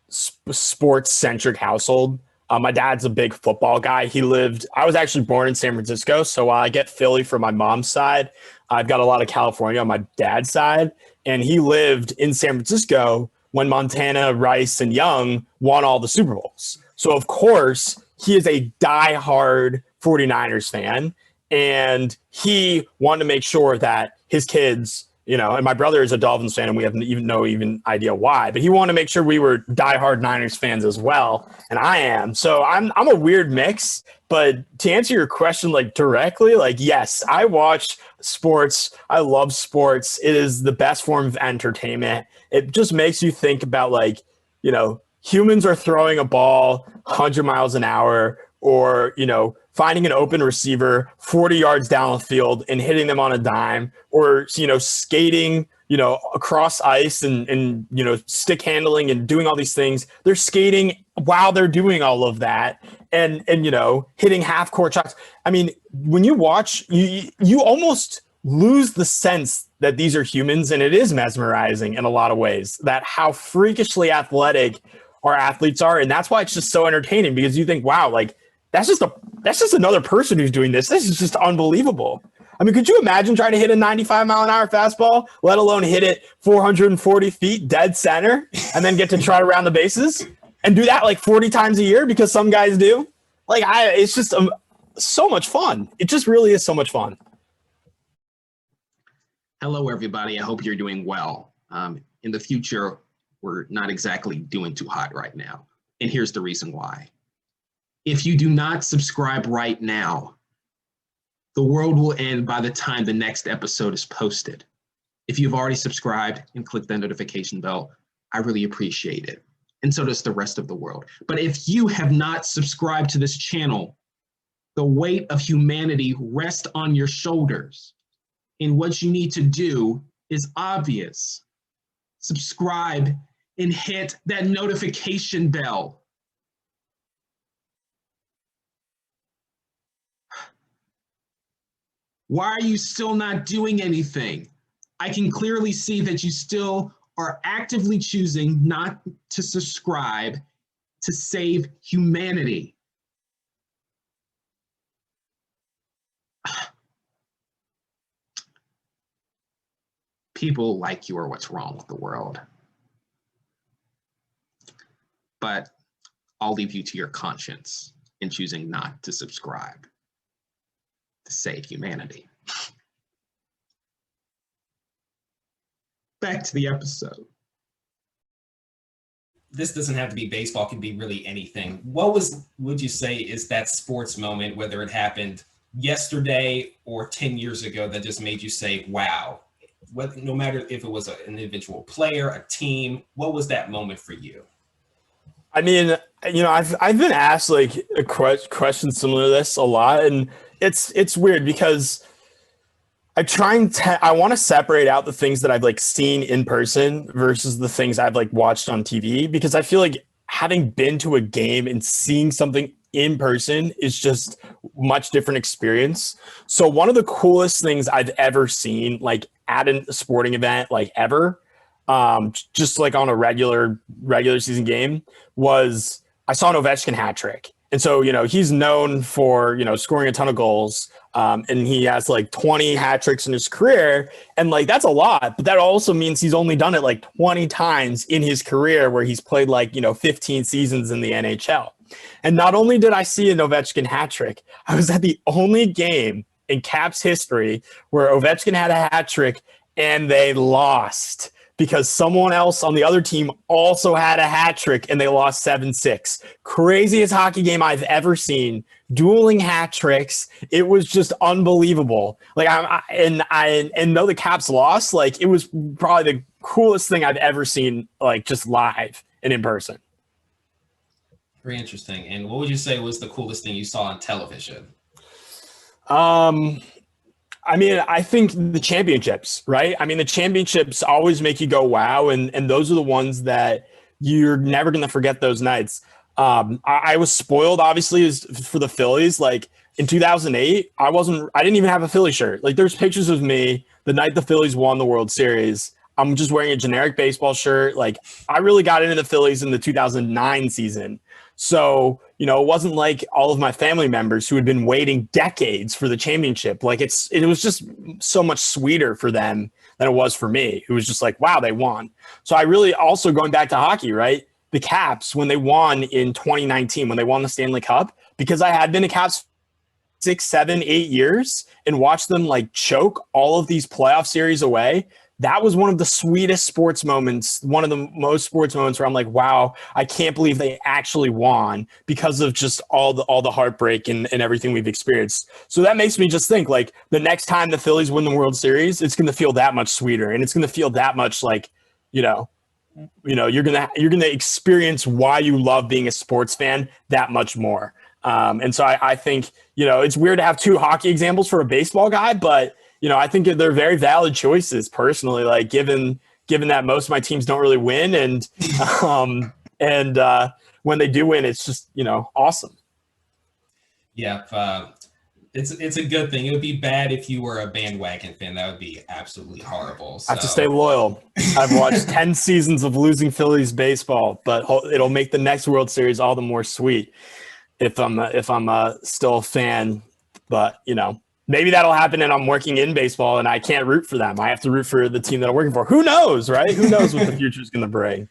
sports centric household. My dad's a big football guy. I was actually born in San Francisco. So while I get Philly from my mom's side, I've got a lot of California on my dad's side. And he lived in San Francisco when Montana, Rice, and Young won all the Super Bowls. So of course, he is a diehard 49ers fan. And he wanted to make sure that his kids, you know, and my brother is a Dolphins fan, and we have no idea why, but he wanted to make sure we were diehard Niners fans as well. And I am. So I'm a weird mix, but to answer your question, like directly, like, yes, I watch sports. I love sports. It is the best form of entertainment. It just makes you think about, like, you know, humans are throwing a ball 100 miles an hour, or, you know, finding an open receiver 40 yards down the field and hitting them on a dime, or, you know, skating, you know, across ice and, you know, stick handling and doing all these things. They're skating while they're doing all of that, and, you know, hitting half court shots. I mean, when you watch, you almost lose the sense that these are humans, and it is mesmerizing in a lot of ways, that how freakishly athletic our athletes are. And that's why it's just so entertaining, because you think, wow, like, that's just another person who's doing this. This is just unbelievable. I mean, could you imagine trying to hit a 95-mile-an-hour fastball, let alone hit it 440 feet dead center, and then get to try to round the bases and do that like 40 times a year, because some guys do? Like, it's just so much fun. It just really is so much fun. Hello, everybody. I hope you're doing well. In the future, we're not exactly doing too hot right now. And here's the reason why. If you do not subscribe right now, the world will end by the time the next episode is posted. If you've already subscribed and clicked the notification bell, I really appreciate it. And so does the rest of the world. But if you have not subscribed to this channel, The weight of humanity rests on your shoulders. And what you need to do is obvious. Subscribe and hit that notification bell. Why are you still not doing anything? I can clearly see that you still are actively choosing not to subscribe to save humanity. People like you are what's wrong with the world. But I'll leave you to your conscience in choosing not to subscribe to save humanity. Back to the episode. This doesn't have to be baseball, it can be really anything. What would you say is that sports moment, whether it happened yesterday or 10 years ago, that just made you say, wow? No matter if it was an individual player, a team, what was that moment for you? I mean, you know, I've been asked like a question similar to this a lot, and it's weird because I want to separate out the things that I've like seen in person versus the things I've like watched on TV, because I feel like having been to a game and seeing something in person is just much different experience. So one of the coolest things I've ever seen, like at a sporting event, like ever, just like on a regular season game, was I saw an Ovechkin hat trick. And so, you know, he's known for, you know, scoring a ton of goals. And he has like 20 hat tricks in his career. And like, that's a lot, but that also means he's only done it like 20 times in his career, where he's played like, you know, 15 seasons in the NHL. And not only did I see an Ovechkin hat trick, I was at the only game in Caps history where Ovechkin had a hat trick and they lost, because someone else on the other team also had a hat trick and they lost 7-6. Craziest hockey game I've ever seen. Dueling hat tricks. It was just unbelievable. Like and though the Caps lost, like it was probably the coolest thing I've ever seen, like just live and in person. Very interesting. And what would you say was the coolest thing you saw on television? I mean, I think the championships, right? I mean, the championships always make you go, wow. And those are the ones that you're never going to forget those nights. I was spoiled, obviously, for the Phillies. Like in 2008, I didn't even have a Philly shirt. Like there's pictures of me the night the Phillies won the World Series. I'm just wearing a generic baseball shirt. Like I really got into the Phillies in the 2009 season. So, you know, it wasn't like all of my family members who had been waiting decades for the championship. Like it was just so much sweeter for them than it was for me. It was just like, wow, they won. So I really also, going back to hockey, right? The Caps, when they won in 2019, when they won the Stanley Cup, because I had been a Caps 6, 7, 8 years and watched them like choke all of these playoff series away. That was one of the sweetest sports moments, one of the most sports moments where I'm like, wow, I can't believe they actually won, because of just all the heartbreak and everything we've experienced. So that makes me just think, like, the next time the Phillies win the World Series, it's going to feel that much sweeter, and it's going to feel that much like, you know, you're going to experience why you love being a sports fan that much more. And so I think, you know, it's weird to have two hockey examples for a baseball guy, but you know, I think they're very valid choices personally, like given that most of my teams don't really win, and when they do win, it's just, you know, awesome. Yeah. It's a good thing. It would be bad if you were a bandwagon fan. That would be absolutely horrible. So. I have to stay loyal. I've watched 10 seasons of losing Phillies baseball, but it'll make the next World Series all the more sweet if I'm still a fan. But, you know, maybe that'll happen and I'm working in baseball and I can't root for them. I have to root for the team that I'm working for. Who knows, right? Who knows what the future is going to bring?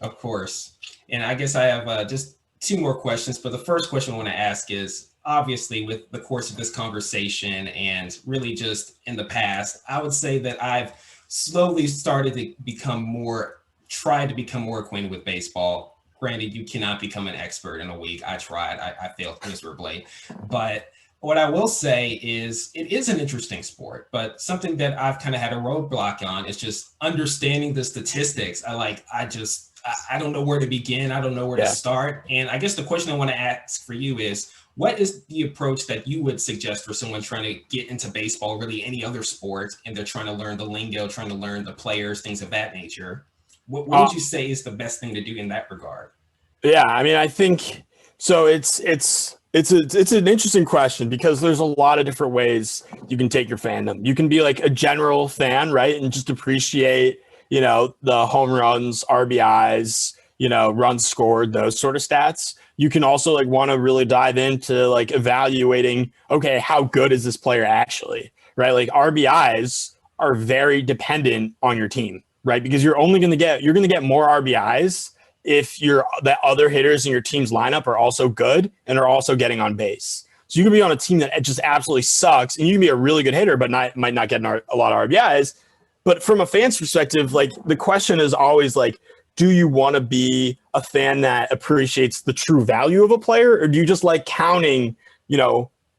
Of course. And I guess I have just two more questions. But the first question I want to ask is, obviously, with the course of this conversation and really just in the past, I would say that I've slowly started to try to become more acquainted with baseball. Granted, you cannot become an expert in a week. I tried. I failed miserably. But what I will say is it is an interesting sport, but something that I've kind of had a roadblock on is just understanding the statistics. I don't know where to begin. I don't know where to start. And I guess the question I want to ask for you is, What is the approach that you would suggest for someone trying to get into baseball, really any other sport, and they're trying to learn the lingo, trying to learn the players, things of that nature? What would you say is the best thing to do in that regard? Yeah, I mean, I think so. It's an interesting question because there's a lot of different ways you can take your fandom. You can be like a general fan, right, and just appreciate, the home runs, RBIs, runs scored, those sort of stats. You can also like want to really dive into like evaluating, okay, how good is this player actually, right? Like RBIs are very dependent on your team, right? Because you're going to get more RBIs if the other hitters in your team's lineup are also good and are also getting on base. So you can be on a team that just absolutely sucks, and you can be a really good hitter, but might not get a lot of RBIs. But from a fan's perspective, like the question is always like, do you want to be a fan that appreciates the true value of a player, or do you just like counting,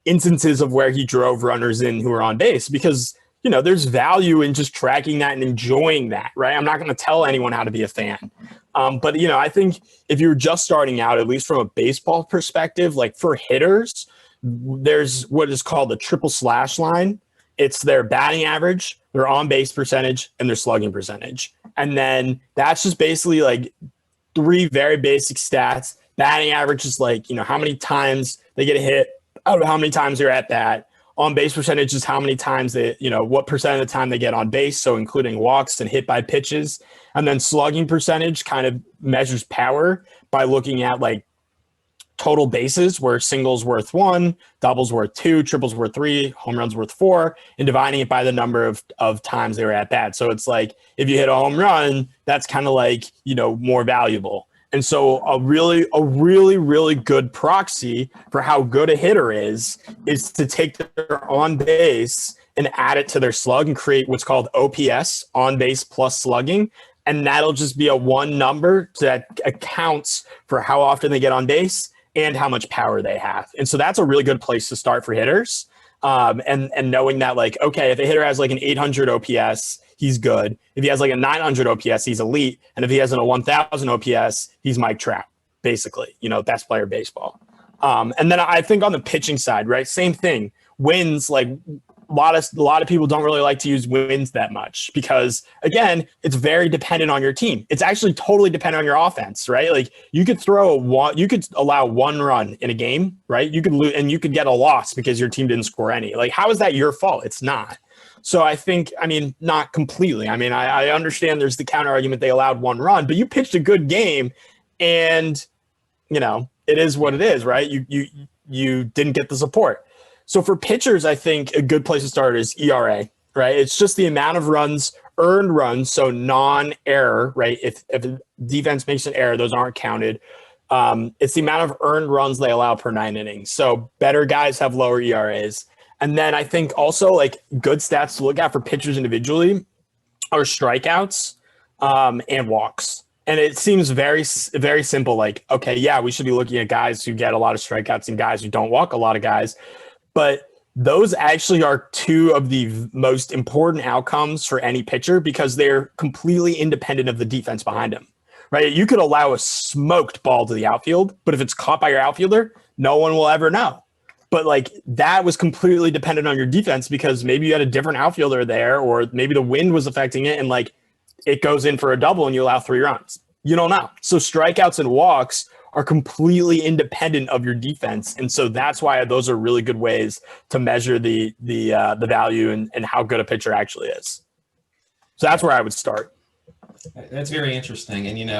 instances of where he drove runners in who are on base? Because there's value in just tracking that and enjoying that, right? I'm not going to tell anyone how to be a fan. But I think if you're just starting out, at least from a baseball perspective, like for hitters, there's what is called the triple slash line. It's their batting average, their on-base percentage, and their slugging percentage. And then that's just basically like three very basic stats. Batting average is like, how many times they get a hit out of how many times they're at bat. On-base percentage is how many times what percent of the time they get on base, so including walks and hit by pitches. And then slugging percentage kind of measures power by looking at like total bases, where singles worth 1, doubles worth 2, triples worth 3, home runs worth 4, and dividing it by the number of times they were at bat. So it's like if you hit a home run, that's kind of like, more valuable. And so a really, really good proxy for how good a hitter is to take their on base and add it to their slug and create what's called OPS, on base plus slugging. And that'll just be a one number that accounts for how often they get on base and how much power they have. And so that's a really good place to start for hitters. And knowing that, like, okay, if a hitter has like an 800 OPS, he's good. If he has like a 900 OPS, he's elite. And if he has a 1,000 OPS, he's Mike Trout, basically, best player baseball. And then I think on the pitching side, right, same thing. Wins, like a lot of people don't really like to use wins that much because, again, it's very dependent on your team. It's actually totally dependent on your offense, right? Like you could allow one run in a game, right? You could lose and you could get a loss because your team didn't score any. Like, how is that your fault? It's not. So I think, not completely. I understand there's the counter argument. They allowed one run, but you pitched a good game and, it is what it is, right? You didn't get the support. So for pitchers, I think a good place to start is ERA, right? It's just the amount of earned runs, so non-error, right? If defense makes an error, those aren't counted. It's the amount of earned runs they allow per 9 innings. So better guys have lower ERAs. And then I think also like good stats to look at for pitchers individually are strikeouts and walks. And it seems very, very simple. Like, okay, yeah, we should be looking at guys who get a lot of strikeouts and guys who don't walk a lot of guys. But those actually are two of the most important outcomes for any pitcher because they're completely independent of the defense behind them, right? You could allow a smoked ball to the outfield, but if it's caught by your outfielder, no one will ever know. But like that was completely dependent on your defense because maybe you had a different outfielder there or maybe the wind was affecting it and like it goes in for a double and you allow 3 runs. You don't know. So strikeouts and walks are completely independent of your defense. And so that's why those are really good ways to measure the value and how good a pitcher actually is. So that's where I would start. That's very interesting. And,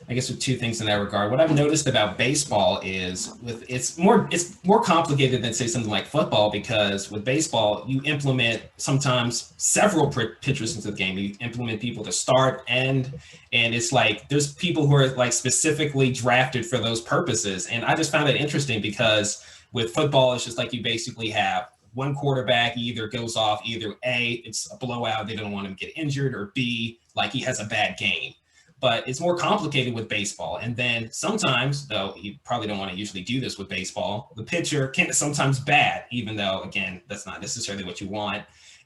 I guess with 2 things in that regard, what I've noticed about baseball is it's more complicated than say something like football, because with baseball, you implement sometimes several pitchers into the game. You implement people to start and it's like, there's people who are like specifically drafted for those purposes. And I just found it interesting because with football, it's just like you basically have one quarterback either goes off, either A, it's a blowout, they don't want him to get injured, or B, like he has a bad game. But it's more complicated with baseball. And then sometimes, though you probably don't want to usually do this with baseball, the pitcher can sometimes bat, even though, again, that's not necessarily what you want.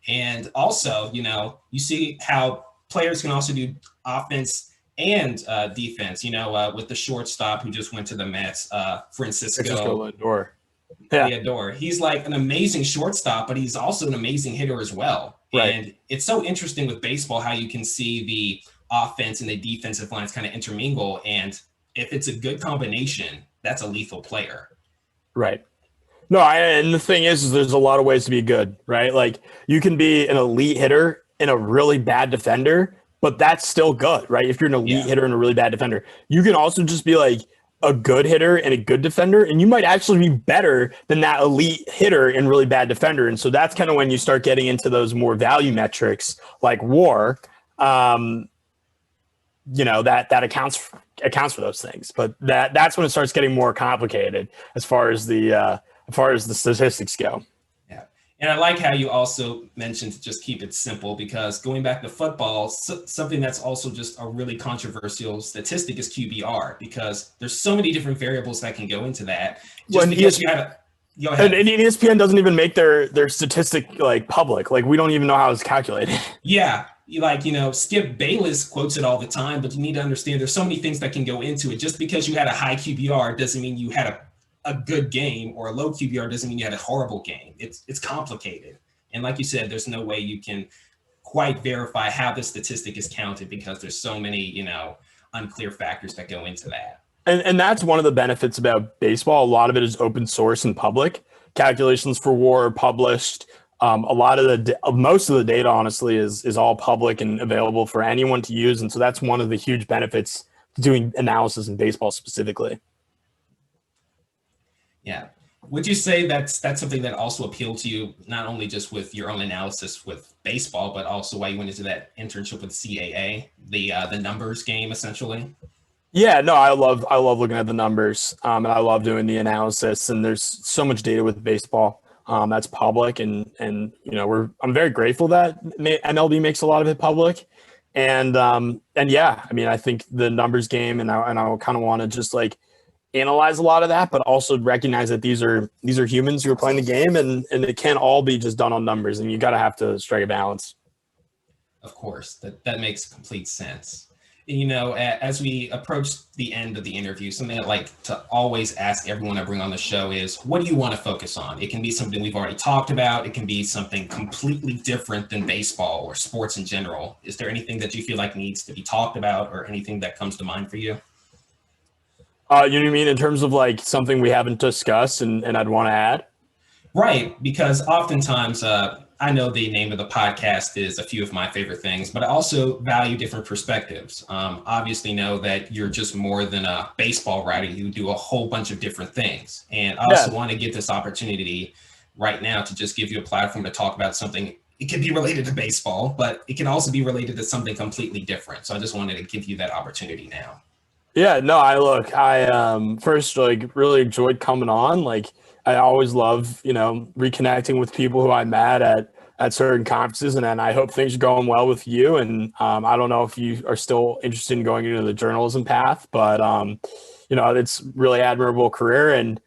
And also, you see how players can also do offense and defense. With the shortstop who just went to the Mets, Francisco Lindor. Yeah. Lindor. He's like an amazing shortstop, but he's also an amazing hitter as well. Right. And it's so interesting with baseball how you can see the offense and the defensive lines kind of intermingle. And if it's a good combination, that's a lethal player. Right. No, and the thing is there's a lot of ways to be good, right? Like you can be an elite hitter and a really bad defender, but that's still good, right? If you're an elite hitter and a really bad defender, you can also just be like a good hitter and a good defender, and you might actually be better than that elite hitter and really bad defender. And so that's kind of when you start getting into those more value metrics like WAR, that accounts for those things. But that's when it starts getting more complicated as far as the statistics go. Yeah. And I like how you also mentioned to just keep it simple, because going back to football, something that's also just a really controversial statistic is QBR, because there's so many different variables that can go into that. Just because you have go ahead. And ESPN doesn't even make their statistic like public. Like we don't even know how it's calculated. Yeah. Skip Bayless quotes it all the time, but you need to understand there's so many things that can go into it. Just because you had a high QBR doesn't mean you had a good game, or a low QBR doesn't mean you had a horrible game. It's complicated. And like you said, there's no way you can quite verify how the statistic is counted, because there's so many, unclear factors that go into that. And that's one of the benefits about baseball. A lot of it is open source and public. Calculations for WAR are published. Most of the data, honestly, is all public and available for anyone to use. And so that's one of the huge benefits to doing analysis in baseball specifically. Yeah. Would you say that's something that also appealed to you, not only just with your own analysis with baseball, but also why you went into that internship with CAA, the numbers game, essentially? Yeah, no, I love looking at the numbers, and I love doing the analysis. And there's so much data with baseball that's public, and I'm very grateful that MLB makes a lot of it public. And yeah, I mean, I think the numbers game, and I kind of want to just like analyze a lot of that, but also recognize that these are humans who are playing the game, and it can't all be just done on numbers, and you got to have to strike a balance. Of course, that makes complete sense. And, as we approach the end of the interview, something I'd like to always ask everyone I bring on the show is, what do you want to focus on? It can be something we've already talked about. It can be something completely different than baseball or sports in general. Is there anything that you feel like needs to be talked about, or anything that comes to mind for you? You know what I mean? In terms of like something we haven't discussed and I'd want to add? Right, because oftentimes I know the name of the podcast is A Few of My Favorite Things, but I also value different perspectives. Obviously know that you're just more than a baseball writer. You do a whole bunch of different things. And I also want to get this opportunity right now to just give you a platform to talk about something. It can be related to baseball, but it can also be related to something completely different. So I just wanted to give you that opportunity now. Yeah, no, I first really enjoyed coming on. Like I always love, reconnecting with people who I met at certain conferences, and I hope things are going well with you. And I don't know if you are still interested in going into the journalism path, but it's really admirable career, and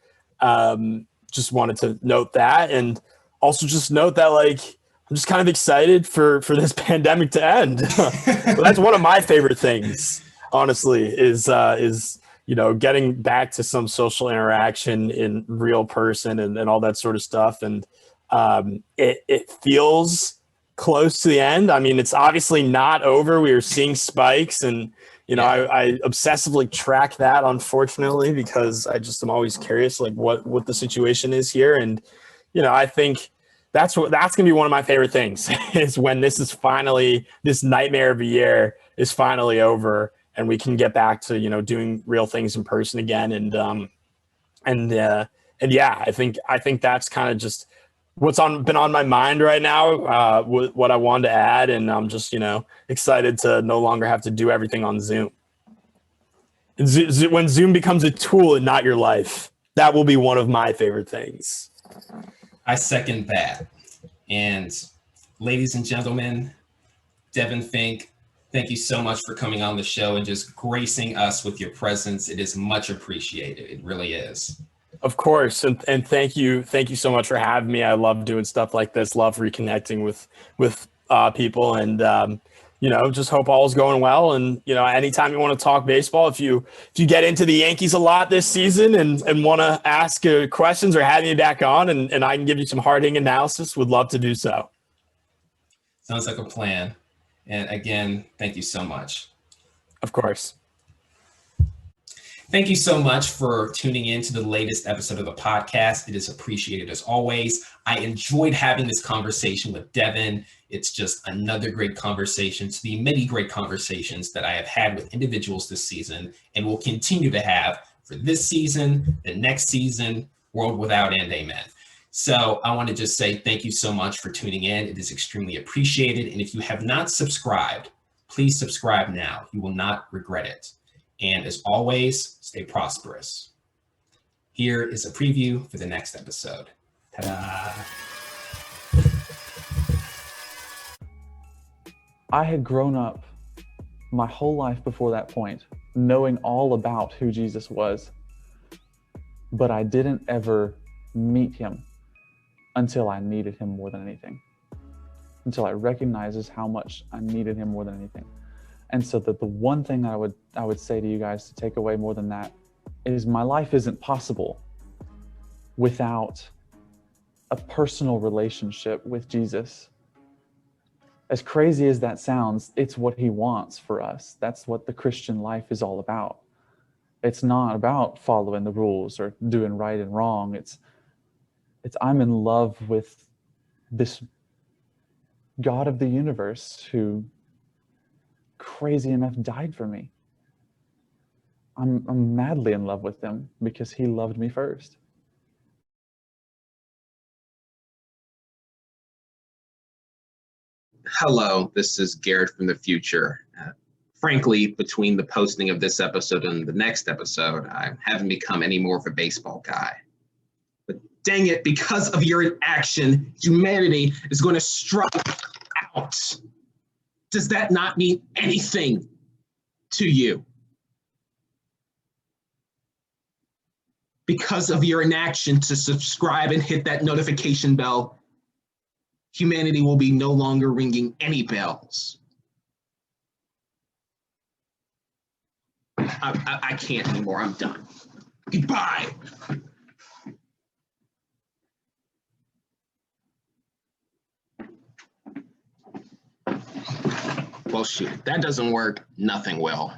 just wanted to note that, and also just note that I'm just kind of excited for this pandemic to end. That's one of my favorite things, honestly, is getting back to some social interaction in real person and all that sort of stuff. And it feels close to the end. I mean, it's obviously not over. We are seeing spikes, and I obsessively track that, unfortunately, because I just am always curious what the situation is here. And I think that's gonna be one of my favorite things is when this nightmare of a year is finally over, and we can get back to doing real things in person again. And yeah, I think that's kind of just what's been on my mind right now. What I wanted to add, and I'm just excited to no longer have to do everything on Zoom. When Zoom becomes a tool and not your life, that will be one of my favorite things. I second that. And ladies and gentlemen, Devan Fink, thank you so much for coming on the show and just gracing us with your presence. It is much appreciated. It really is. Of course. And thank you so much for having me. I love doing stuff like this, love reconnecting with people. And, just hope all is going well. And, anytime you want to talk baseball, if you get into the Yankees a lot this season and want to ask questions or have me back on and I can give you some hard-hitting analysis, would love to do so. Sounds like a plan. And again, thank you so much. Of course. Thank you so much for tuning in to the latest episode of the podcast. It is appreciated as always. I enjoyed having this conversation with Devan. It's just another great conversation to the many great conversations that I have had with individuals this season and will continue to have for this season, the next season, world without end, amen. So I want to just say thank you so much for tuning in. It is extremely appreciated. And if you have not subscribed, please subscribe now. You will not regret it. And as always, stay prosperous. Here is a preview for the next episode. Ta-da! I had grown up my whole life before that point, knowing all about who Jesus was, but I didn't ever meet him until I needed him more than anything, until I recognized how much I needed him more than anything. And so the one thing I would say to you guys to take away more than that is my life isn't possible without a personal relationship with Jesus. As crazy as that sounds, it's what he wants for us. That's what the Christian life is all about. It's not about following the rules or doing right and wrong. It's I'm in love with this God of the universe who, crazy enough, died for me. I'm madly in love with him because he loved me first. Hello, this is Garrett from the future. Frankly, between the posting of this episode and the next episode, I haven't become any more of a baseball guy. But dang it, because of your inaction, humanity is going to strike out. Does that not mean anything to you? Because of your inaction to subscribe and hit that notification bell, humanity will be no longer ringing any bells. I can't anymore. I'm done. Goodbye. Well, shoot, if that doesn't work, nothing will.